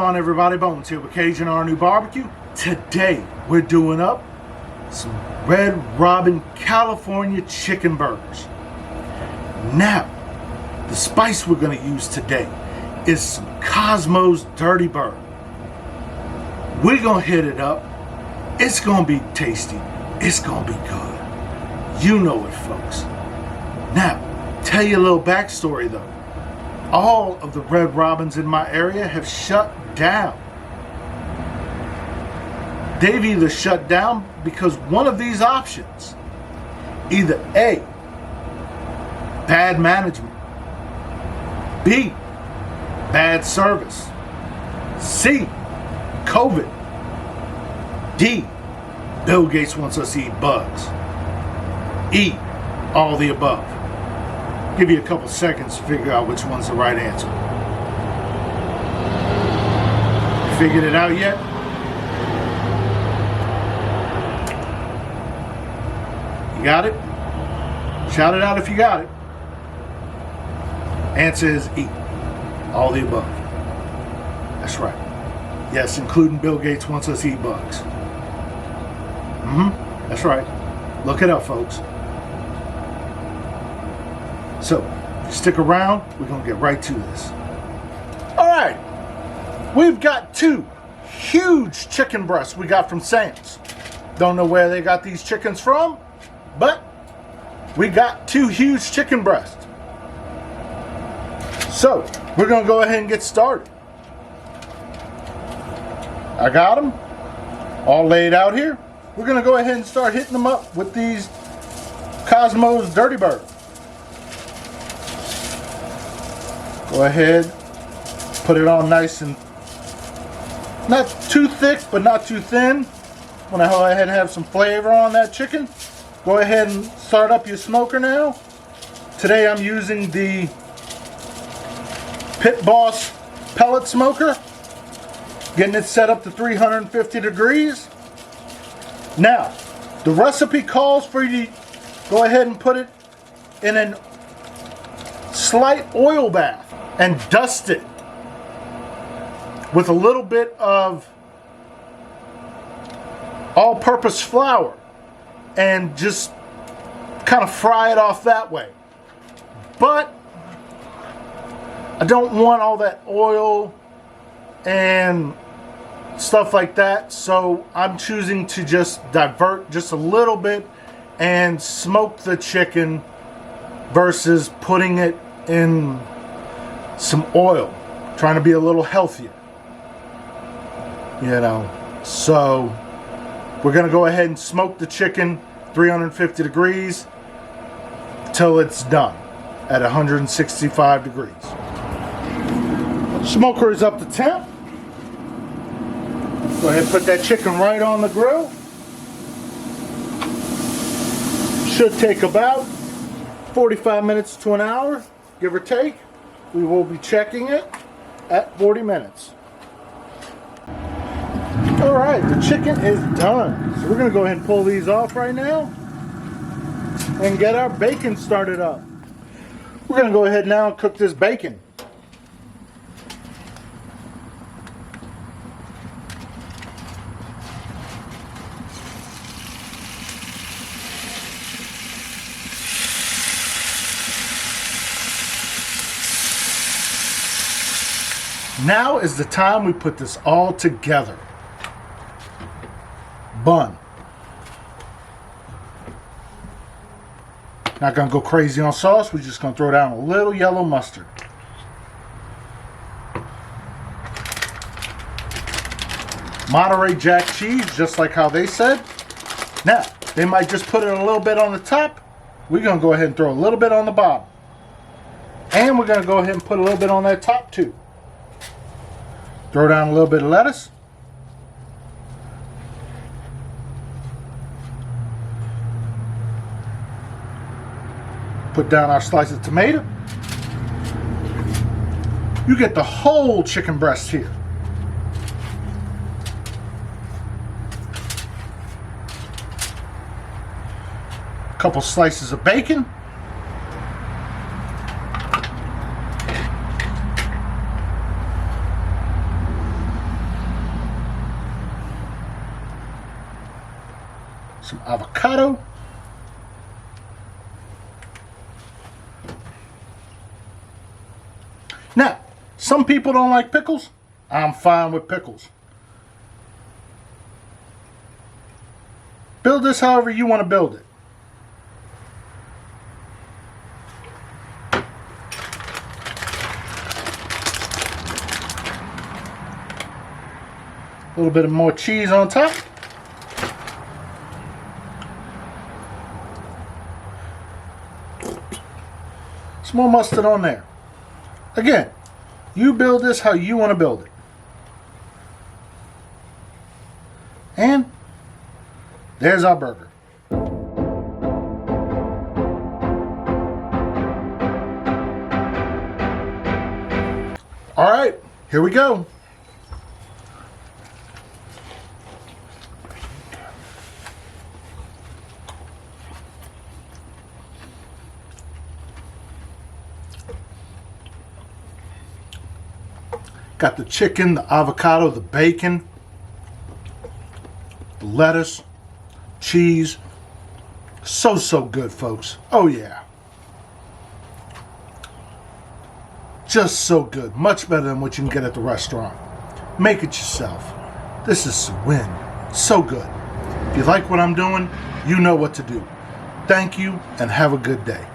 on, everybody? Bones here with CAJUN RNEWBBQ. Today we're doing up some Red Robin California chicken burgers. Now, the spice we're going to use today is some Cosmo's Dirty Bird. We're going to hit it up. It's going to be tasty. It's going to be good. You know it, folks. Now, tell you a little backstory though. All of the Red Robins in my area have shut down. They've either shut down because one of these options, either A, bad management, B, bad service, C, COVID, D, Bill Gates wants us to eat bugs, E, all the above. Give you a couple seconds to figure out which one's the right answer. Figured it out yet? You got it? Shout it out if you got it. Answer is E. All the above. That's right. Yes, including Bill Gates wants us to eat bugs. That's right. Look it up, folks. So, stick around. We're going to get right to this. All right. We've got two huge chicken breasts we got from Sam's. Don't know where they got these chickens from, but we got two huge chicken breasts. So, we're going to go ahead and get started. I got them all laid out here. We're going to go ahead and start hitting them up with these Cosmo's Dirty Bird. Go ahead, put it on nice and not too thick, but not too thin. Want to go ahead and have some flavor on that chicken. Go ahead and start up your smoker now. Today I'm using the Pit Boss pellet smoker. Getting it set up to 350 degrees. Now, the recipe calls for you to go ahead and put it in a slight oil bath and dust it with a little bit of all-purpose flour and just kind of fry it off that way. But I don't want all that oil and stuff like that, so I'm choosing to just divert just a little bit and smoke the chicken versus putting it in some oil, trying to be a little healthier, you know. So we're gonna go ahead and smoke the chicken 350 degrees till it's done at 165 degrees. Smoker is up to temp. Go ahead and put that chicken right on the grill. Should take about 45 minutes to an hour, give or take. We will be checking it at 40 minutes. Alright, the chicken is done. So we're going to go ahead and pull these off right now and get our bacon started up. We're going to go ahead now and cook this bacon. Now is the time we put this all together. Bun. Not going to go crazy on sauce. We're just going to throw down a little yellow mustard. Monterey Jack cheese, just like how they said. Now, they might just put it a little bit on the top. We're going to go ahead and throw a little bit on the bottom. And we're going to go ahead and put a little bit on that top too. Throw down a little bit of lettuce. Put down our slice of tomato. You get the whole chicken breast here. A couple slices of bacon. some avocado. Now, some people don't like pickles. I'm fine with pickles. Build this however you want to build it. A little bit of more cheese on top. Some more mustard on there. Again, you build this how you want to build it. And there's our burger. All right, here we go. Got the chicken, the avocado, the bacon, the lettuce, cheese. So good, folks. Oh yeah. Just so good. Much better than what you can get at the restaurant. Make it yourself. This is a win. So good. If you like what I'm doing, you know what to do. Thank you and have a good day.